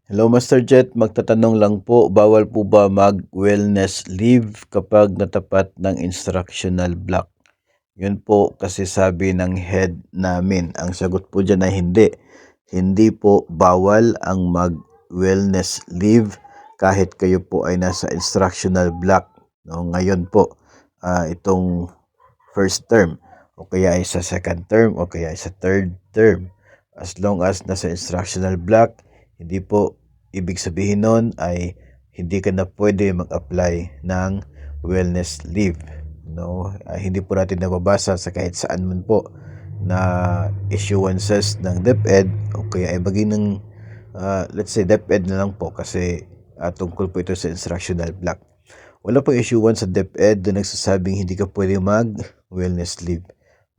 Hello Master Jet, magtatanong lang po, bawal po ba mag-wellness leave kapag natapat ng instructional block? Yun po kasi sabi ng head namin. Ang sagot po dyan ay hindi. Hindi po bawal ang mag-wellness leave kahit kayo po ay nasa instructional block. No, ngayon po, itong first term o kaya ay sa second term o kaya ay sa third term. As long as nasa instructional block, hindi po ibig sabihin nun ay hindi ka na pwede mag-apply ng wellness leave. No, hindi po natin nababasa sa kahit saan man po na issuances ng DepEd o kaya ay maging ng let's say DepEd na lang po kasi tungkol po ito sa instructional block. Wala pong issuance sa DepEd na nagsasabing hindi ka pwede mag-wellness leave.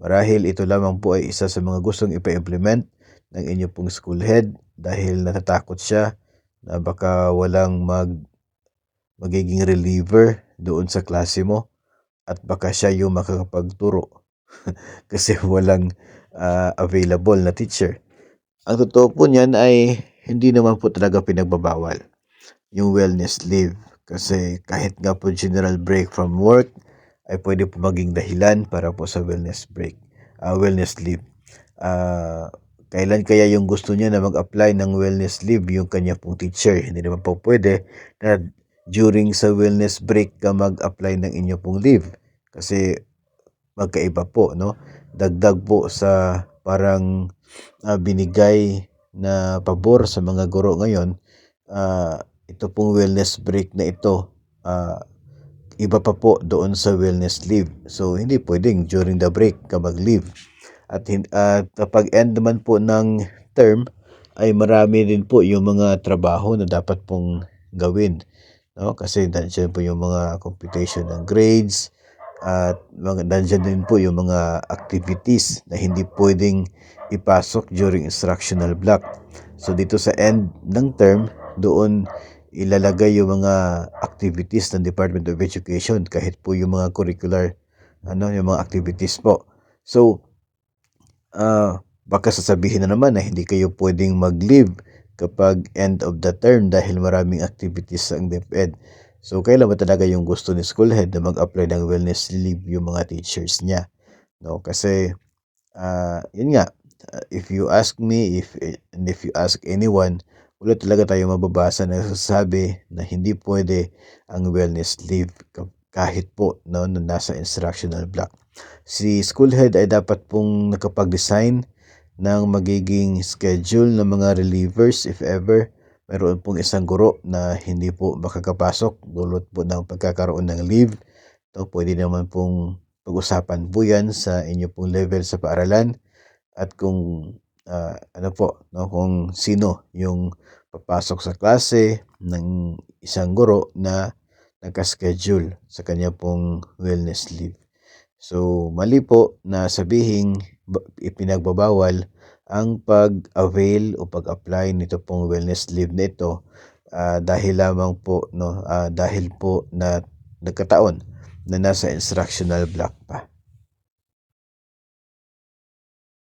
Marahil ito lamang po ay isa sa mga gustong ipa-implement ng inyo pong school head dahil natatakot siya na baka walang magiging reliever doon sa klase mo at baka siya yung makakapagturo kasi walang available na teacher. Ang totoo po niyan ay hindi naman po talaga pinagbabawal yung wellness leave kasi kahit nga po general break from work ay pwede po maging dahilan para po sa wellness leave. Kailan kaya yung gusto niya na mag-apply ng wellness leave yung kanya pong teacher? Hindi naman po pwede na during sa wellness break ka mag-apply ng inyo pong leave kasi magkaiba po, no? Dagdag po sa parang binigay na pabor sa mga guro ngayon. Ito pong wellness break na ito, iba pa po doon sa wellness leave. So, hindi pwedeng during the break ka mag-leave. At kapag end naman po ng term, ay marami din po yung mga trabaho na dapat pong gawin. No? Kasi nandiyan po yung mga computation ng grades at nandiyan din po yung mga activities na hindi pwedeng ipasok during instructional block. So dito sa end ng term, doon ilalagay yung mga activities ng Department of Education kahit po yung mga curricular yung mga activities po. So baka sasabihin na naman na hindi kayo pwedeng mag-leave kapag end of the term dahil maraming activities ang DepEd. So kailan ba talaga yung gusto ni school head na mag-apply ng wellness leave yung mga teachers niya? No, kasi yun nga, if you ask me, if you ask anyone, wala talaga tayo mababasa na nagsasabi na hindi pwede ang wellness leave kahit po no, na nasa instructional block. Si school head ay dapat pong nakapag-design ng magiging schedule ng mga relievers if ever meron pong isang guro na hindi po makakapasok dulot po ng pagkakaroon ng leave. So, pwede naman pong pag-usapan po yan sa inyo pong level sa paaralan at kung kung sino yung papasok sa klase ng isang guro na naka-schedule sa kanya pong wellness leave. So, mali po na sabihing ipinagbabawal ang pag-avail o pag-apply nito pong wellness leave na ito dahil lamang po dahil po na nagkataon na nasa instructional block pa.